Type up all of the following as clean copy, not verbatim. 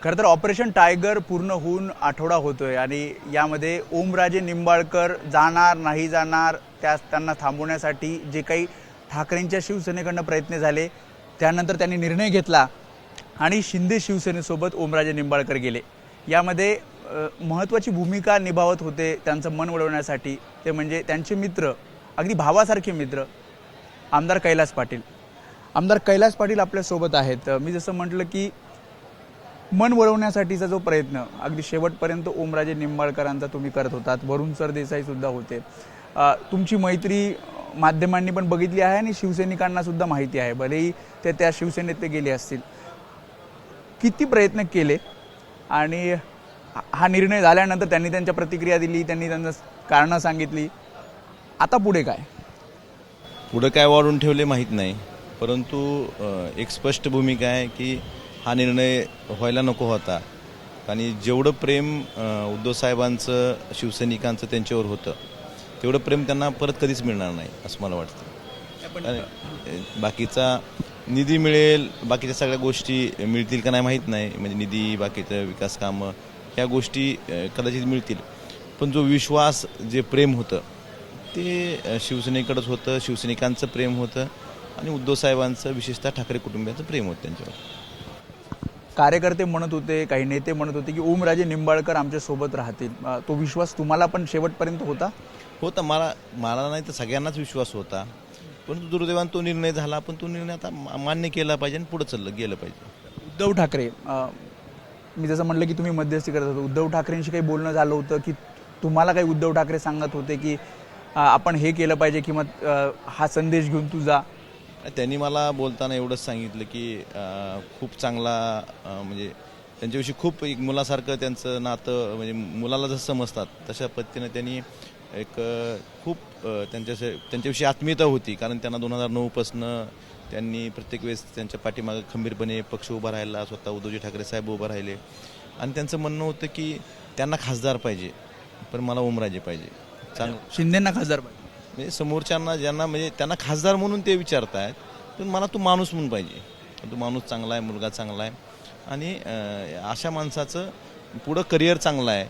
खरं तर operation tiger पूर्ण होऊन आठवडा होतोय आणि यामध्ये ओमराजे निंबाळकर जाणार नाही जाणार त्यांना थांबवण्यासाठी जे काही ठाकरेंच्या शिवसेनेकडून प्रयत्न झाले त्यानंतर त्यांनी निर्णय घेतला आणि शिंदे शिवसेनेसोबत ओमराजे निंबाळकर गेले। यामध्ये महत्त्वाची भूमिका निभावत होते त्यांचं मन वळवण्यासाठी ते म्हणजे त्यांचे मित्र, अगदी भावासारखे मित्र आमदार कैलास पाटील। आमदार कैलास पाटील आपल्यासोबत आहेत। मी जसं म्हटलं की मन वळवण्यासाठीचा जो प्रयत्न अगदी शेवटपर्यंत ओमराजे निंबाळकरांचा तुम्ही करत होतात, वरुण सरदेसाई सुद्धा होते। तुमची मैत्री माध्यमांनी पण बघितली आहे आणि शिवसैनिकांना सुद्धा माहिती आहे, भलेही ते त्या शिवसेनेत ते गेले असतील। किती प्रयत्न केले आणि हा निर्णय झाल्यानंतर त्यांनी त्यांच्या प्रतिक्रिया दिली, त्यांनी त्यांना कारणं सांगितली, आता पुढे काय? पुढे काय वाढून ठेवले माहीत नाही, परंतु एक स्पष्ट भूमिका आहे की हा निर्णय व्हायला नको होता आणि जेवढं प्रेम उद्धव साहेबांचं शिवसैनिकांचं त्यांच्यावर होतं तेवढं प्रेम त्यांना परत कधीच मिळणार नाही असं मला वाटतं। बाकीचा निधी मिळेल, बाकीच्या सगळ्या गोष्टी मिळतील का नाही माहीत नाही, म्हणजे निधी, बाकीचं विकास कामं ह्या गोष्टी कदाचित मिळतील, पण जो विश्वास, जे प्रेम होतं ते शिवसेनेकडंच होतं, शिवसैनिकांचं प्रेम होतं आणि उद्धव साहेबांचं, विशेषतः ठाकरे कुटुंबियांचं प्रेम होतं त्यांच्यावर। कार्यकर्ते म्हणत होते, काही नेते म्हणत होते की ओमराजे निंबाळकर आमच्या सोबत राहतील, तो विश्वास तुम्हाला पण शेवटपर्यंत होता? मला नाही तर सगळ्यांनाच विश्वास होता, पण दुर्दैवाने तो निर्णय झाला, पण तो निर्णय आता मान्य केला पाहिजे आणि पुढे गेलं पाहिजे। उद्धव ठाकरे, मी जसं म्हटलं की तुम्ही मध्यस्थी करत होता, उद्धव ठाकरेंशी काही बोलणं झालं होतं की तुम्हाला काही उद्धव ठाकरे सांगत होते की आपण हे केलं पाहिजे किंवा हा संदेश घेऊन तू जा? त्यांनी मला बोलताना एवढंच सांगितलं की खूप चांगला, म्हणजे त्यांच्याविषयी खूप एक मुलासारखं त्यांचं नातं, म्हणजे मुलाला जसं समजतात तशा पद्धतीनं त्यांनी एक खूप त्यांच्याविषयी आत्मीयता होती, कारण त्यांना 2009पासनं त्यांनी प्रत्येक वेळेस त्यांच्या पाठीमागे खंबीरपणे पक्ष उभा राहिला, स्वतः उद्धवजी ठाकरे साहेब उभं राहिले आणि त्यांचं म्हणणं होतं की त्यांना खासदार पाहिजे पण मला ओमराजे पाहिजे, शिंदेंना खासदार पाहिजे, म्हणजे समोरच्यांना ज्यांना म्हणजे त्यांना खासदार म्हणून ते विचारतायत, पण मला तू माणूस म्हणून पाहिजे, तू माणूस चांगला आहे, मुलगा चांगला आहे आणि अशा माणसाचं पुढं करिअर चांगलं आहे,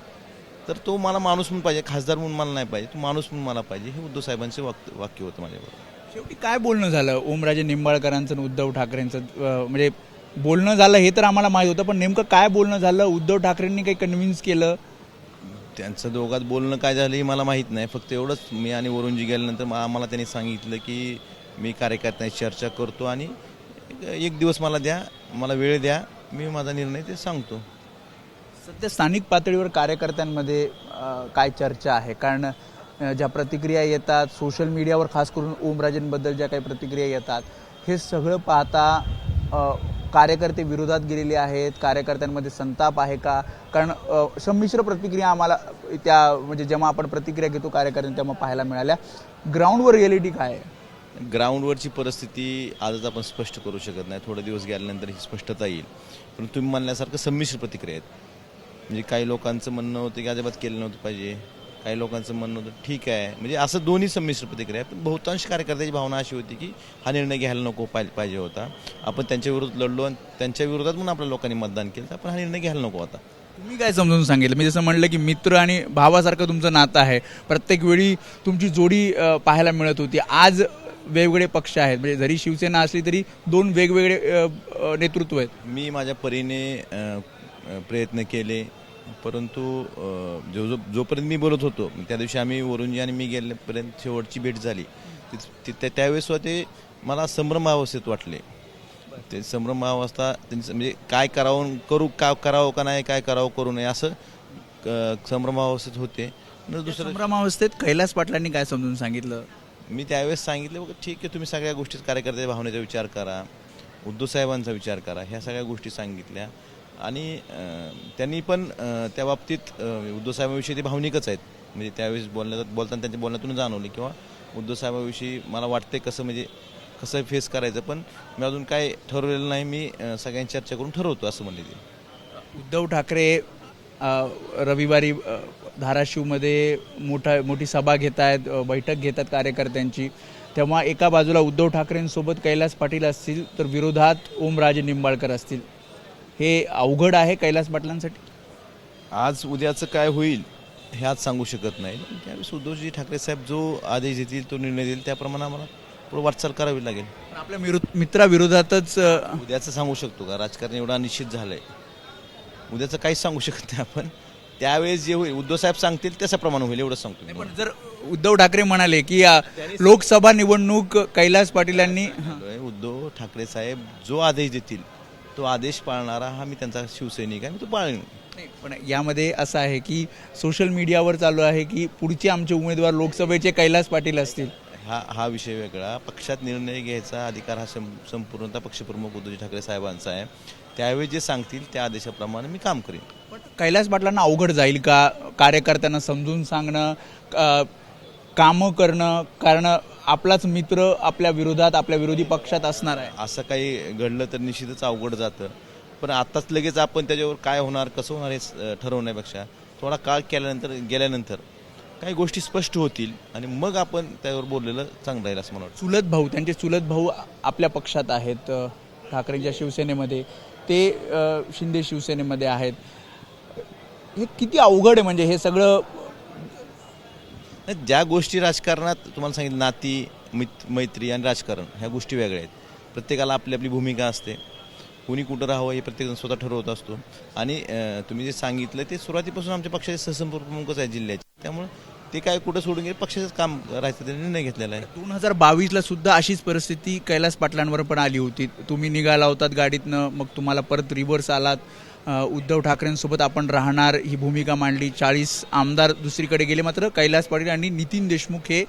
तर तो मला माणूस म्हणून पाहिजे, खासदार म्हणून मला नाही पाहिजे, तू माणूस म्हणून मला पाहिजे, हे उद्धव साहेबांचे वाक्य होतं माझ्याबरोबर। शेवटी काय बोलणं झालं ओमराजे निंबाळकरांचं आणि उद्धव ठाकरेंचं? म्हणजे बोलणं झालं हे तर आम्हाला माहीत होतं, पण नेमकं काय बोलणं झालं? उद्धव ठाकरेंनी काही कन्व्हिन्स केलं? त्यांचं दोघात बोलणं काय झालं हे मला माहीत नाही, फक्त एवढंच, मी आणि वरुणजी गेल्यानंतर आम्हाला त्यांनी सांगितलं की मी कार्यकर्त्यांशी चर्चा करतो आणि एक दिवस मला द्या, मला वेळ द्या, मी माझा निर्णय ते सांगतो। सध्या स्थानिक पातळीवर कार्यकर्त्यांमध्ये काय चर्चा आहे? कारण ज्या प्रतिक्रिया येतात सोशल मीडियावर, खास करून ओमराजेंबद्दल ज्या काही प्रतिक्रिया येतात, हे सगळं पाहता कार्यकर्ते विरोधात गेलेले आहेत, कार्यकर्त्यांमध्ये संताप आहे का? कारण संमिश्र प्रतिक्रिया आम्हाला त्या, म्हणजे जेव्हा आपण प्रतिक्रिया घेतो कार्यकर्त्यांनी तेव्हा पाहायला मिळाल्या। ग्राउंडवर रिॲलिटी काय आहे? ग्राउंडवरची परिस्थिती आजच आपण स्पष्ट करू शकत नाही, थोडे दिवस गेल्यानंतर ही स्पष्टता येईल, पण तुम्ही म्हणण्यासारखं संमिश्र प्रतिक्रिया आहेत। म्हणजे काही लोकांचं म्हणणं होतं की अजिबात केलं नव्हतं पाहिजे, काही लोकांचं म्हणणं होतं ठीक आहे, म्हणजे असं दोन्ही संमिश्र प्रतिक्रिया आहे। पण बहुतांश कार्यकर्त्याची भावना अशी होती की हा निर्णय घ्यायला नको पाहिजे होता, आपण त्यांच्या विरोधात लढलो आणि त्यांच्या विरोधात म्हणून आपल्या लोकांनी मतदान केलं, तर आपण हा निर्णय घ्यायला नको होता। तुम्ही काय समजून सांगितलं? मी जसं म्हटलं की मित्र आणि भावासारखं तुमचं नातं आहे, प्रत्येक वेळी तुमची जोडी पाहायला मिळत होती। आज वेगवेगळे पक्ष आहेत, म्हणजे जरी शिवसेना असली तरी दोन वेगवेगळे नेतृत्व आहेत। मी माझ्या परीने प्रयत्न केले, परंतु जोपर्यंत मी बोलत होतो, त्या दिवशी आम्ही वरुणजी आणि मी गेल्यापर्यंत शेवटची भेट झाली, त्यावेळेस ते मला संभ्रमावस्थेत वाटले। ते संभ्रमावस्था त्यांचं, म्हणजे काय करावं करावं का नाही, काय करावं करू नये, असं संभ्रमावस्थेत होते। दुसरं संभ्रमावस्थेत कैलास पाटलांनी काय समजून सांगितलं? मी त्यावेळेस सांगितलं बघा ठीक आहे, तुम्ही सगळ्या गोष्टी, कार्यकर्त्याच्या भावनेचा विचार करा, उद्धव साहेबांचा विचार करा, ह्या सगळ्या गोष्टी सांगितल्या आणि त्यांनी पण त्या बाबतीत उद्धव साहेबांविषयी ते भावनिकच आहेत, म्हणजे त्यावेळेस बोलताना त्यांच्या बोलण्यातून जाणवले किंवा उद्धव साहेबांविषयी मला वाटते कसं, म्हणजे कसं फेस करायचं, पण मी अजून काय ठरवलेलं नाही, मी सगळ्यांची चर्चा करून ठरवतो असं म्हणले ते। उद्धव ठाकरे रविवारी धाराशिवमध्ये मोठी सभा घेत आहेत, बैठक घेतात कार्यकर्त्यांची, तेव्हा एका बाजूला उद्धव ठाकरेंसोबत कैलास पाटील असतील तर विरोधात ओमराजे निंबाळकर असतील। हे अवघड आहे कैलास पाटलांसाठी? आज उद्याचं काय होईल हे आज सांगू शकत नाही. त्यावेळेस उद्धवजी ठाकरे साहेब जो आदेश देतील, तो निर्णय देईल, त्याप्रमाणे आम्हाला पुढे वाटचाल करावी लागेल. पण आपल्या मित्राविरोधातच उद्याचं सांगू शकतो का? राजकारण एवढा निश्चित झालंय, उद्याचं काहीच सांगू शकत नाही आपण. त्यावेळेस जे होईल, उद्धव साहेब सांगतील त्याच्याप्रमाणे होईल, एवढंच सांगतो. पण जर उद्धव ठाकरे म्हणाले की लोकसभा निवडणूक कैलास पाटील यांनी उद्धव ठाकरे साहेब जो आदेश देतील तो आदेश पाळणारा हा मी त्यांचा शिवसैनिक आहे, मी तो पाळेन. नाही, पण यामध्ये असं आहे की सोशल मीडियावर चालू आहे की पुढचे आमचे उमेदवार लोकसभेचे कैलास पाटील असतील. हा विषय वेगळा. पक्षात निर्णय घ्यायचा अधिकार हा संपूर्णतः पक्षप्रमुख उद्धवजी ठाकरे साहेबांचा आहे. त्यावेळी जे सांगतील त्या आदेशाप्रमाणे मी काम करेन. पण कैलास पाटलांना अवघड जाईल का कार्यकर्त्यांना समजून सांगणं, कामं करणं, कारण आपलाच मित्र आपल्या विरोधात, आपल्या विरोधी पक्षात असणार आहे? असं काही घडलं तर निश्चितच अवघड जातं. पण आताच लगेच आपण त्याच्यावर काय होणार, कसं होणार हे ठरवण्यापेक्षा थोडा काळ गेल्यानंतर काही गोष्टी स्पष्ट होतील आणि मग आपण त्यावर बोललेलं चांगलं राहील असं मला वाटतं. त्यांचे चुलत भाऊ आपल्या पक्षात आहेत, ठाकरेंच्या शिवसेनेमध्ये, ते शिंदे शिवसेनेमध्ये आहेत. हे किती अवघड आहे म्हणजे हे सगळं. ज्या गोष्टी राजकारणात तुम्हाला सांगितलं, नाती, मैत्री आणि राजकारण ह्या गोष्टी वेगळ्या आहेत. प्रत्येकाला आपली आपली भूमिका असते. कुणी कुठं राहावं हे प्रत्येकजण स्वतः ठरवत असतो. आणि तुम्ही जे सांगितलं ते सुरुवातीपासून आमच्या पक्षाचे सहसंपर्क प्रमुखच आहे जिल्ह्याचे, त्यामुळे ते काय कुठं सोडून गेले, पक्षाचंच काम राहायचं ते निर्णय घेतलेला आहे. 2022ला सुद्धा अशीच परिस्थिती कैलास पाटलांवर पण आली होती. तुम्ही निघाला होतात गाडीतनं, मग तुम्हाला परत रिव्हर्स आलात. उद्धव ठाकरेंसोबत आपण राहणार ही भूमिका मांडली. 40 आमदार दुसरीकडे गेले, मात्र कैलास पाटील आणि नितीन देशमुख हे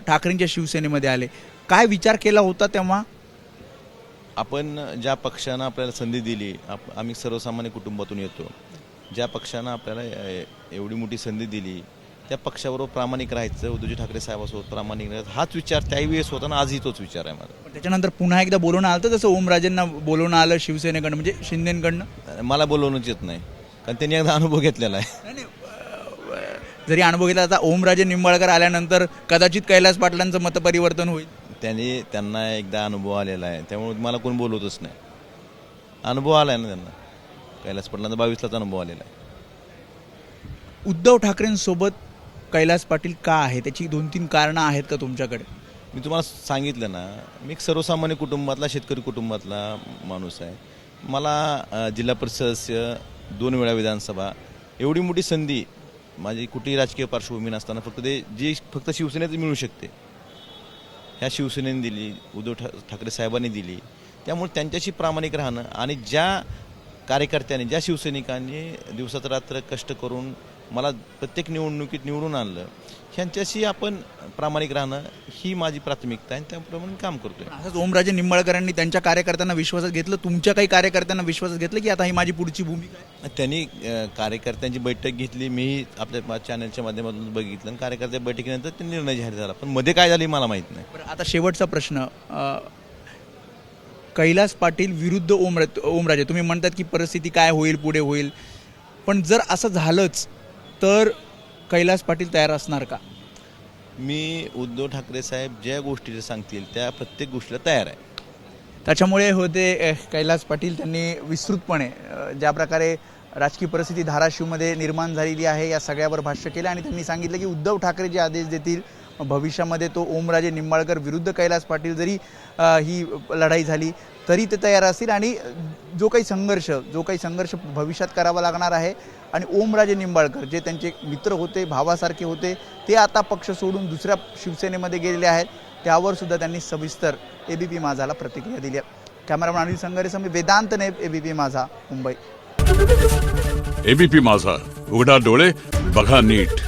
ठाकरेंच्या शिवसेनेमध्ये आले. काय विचार केला होता तेव्हा? आपण ज्या पक्षानं आपल्याला संधी दिली, आम्ही सर्वसामान्य कुटुंबातून येतो, ज्या पक्षानं आपल्याला एवढी मोठी संधी दिली त्या पक्षाबरोबर प्रामाणिक राहायचं, उद्धवजी ठाकरे साहेबांसोबत प्रामाणिक राहायचं, हाच विचार त्यावेळेस होता ना, आजही तोच विचार आहे माझा. त्याच्यानंतर पुन्हा एकदा बोलवणं आलं तर जसं ओमराजेंना बोलवणं आलं शिवसेनेकडनं, म्हणजे शिंदेकडनं? मला बोलवणंच येत नाही, कारण त्यांनी एकदा अनुभव घेतलेला आहे. जरी अनुभव घेतला, आता ओमराजे निंबाळकर आल्यानंतर कदाचित कैलास पाटलांचं मतपरिवर्तन होईल. त्यांना एकदा अनुभव आलेला आहे, त्यामुळे मला कोण बोलवतच नाही. अनुभव आलाय ना त्यांना, कैलास पाटलांचा 22लाच अनुभव आलेला आहे. उद्धव ठाकरेंसोबत कैलास पाटील का आहे, त्याची 2-3 कारणं आहेत का तुमच्याकडे? मी तुम्हाला सांगितलं ना, मी एक सर्वसामान्य कुटुंबातला, शेतकरी कुटुंबातला माणूस आहे. मला जिल्हा परिषद सदस्य, 2 वेळा विधानसभा, एवढी मोठी संधी माझी कुठेही राजकीय पार्श्वभूमी नसताना फक्त शिवसेनेत मिळू शकते, ह्या शिवसेनेने दिली, उद्धव ठाकरे साहेबांनी दिली. त्यामुळे त्यांच्याशी प्रामाणिक राहणं आणि ज्या कार्यकर्त्यांनी, ज्या शिवसैनिकांनी दिवसात रात्र कष्ट करून मला प्रत्येक निवडणुकीत निवडून आणलं, ह्यांच्याशी आपण प्रामाणिक राहणं ही माझी प्राथमिकता आहे, त्याप्रमाणे काम करतोय. असंच ओमराजे निंबाळकरांनी त्यांच्या कार्यकर्त्यांना विश्वासात घेतलं, तुमच्या काही कार्यकर्त्यांना विश्वासात घेतलं की आता ही माझी पुढची भूमिका आहे? त्यांनी कार्यकर्त्यांची बैठक घेतली, मीही आपल्या चॅनलच्या माध्यमातून बघितलं, आणि कार्यकर्त्या बैठकीनंतर ते निर्णय जाहीर झाला. पण मध्ये काय झाली मला माहीत नाही. बरं, आता शेवटचा प्रश्न. कैलास पाटील विरुद्ध ओमराजे, तुम्ही म्हणतात की परिस्थिती काय होईल, पुढे होईल, पण जर असं झालंच तर कैलास पाटील तयार असणार का? मी उद्धव ठाकरे साहेब ज्या गोष्टी सांगतील त्या प्रत्येक गोष्टीला तयार आहे. त्याच्यामुळे होते कैलास पाटील त्यांनी विस्तृतपणे ज्या प्रकारे राजकीय परिस्थिती धाराशिवमध्ये निर्माण झालेली आहे या सगळ्यावर भाष्य केलं आणि त्यांनी सांगितलं की उद्धव ठाकरे जे आदेश देतील भविष्यामध्ये तो ओमराजे निंबाळकर विरुद्ध कैलास पाटील जरी ही लढाई झाली तरी ते तयार असतील आणि जो काही संघर्ष भविष्यात करावा लागणार आहे. आणि ओमराजे निंबाळकर जे त्यांचे मित्र होते, भावासारखे होते, ते आता पक्ष सोडून दुसऱ्या शिवसेनेमध्ये गेलेले आहेत, त्यावर सुद्धा त्यांनी सविस्तर एबीपी माझाला प्रतिक्रिया दिली आहे. कॅमेरामॅन अनिल संघारे, वेदांत नेब, एबीपी माझा, मुंबई. एबीपी माझा, उघडा डोळे बघा नीट.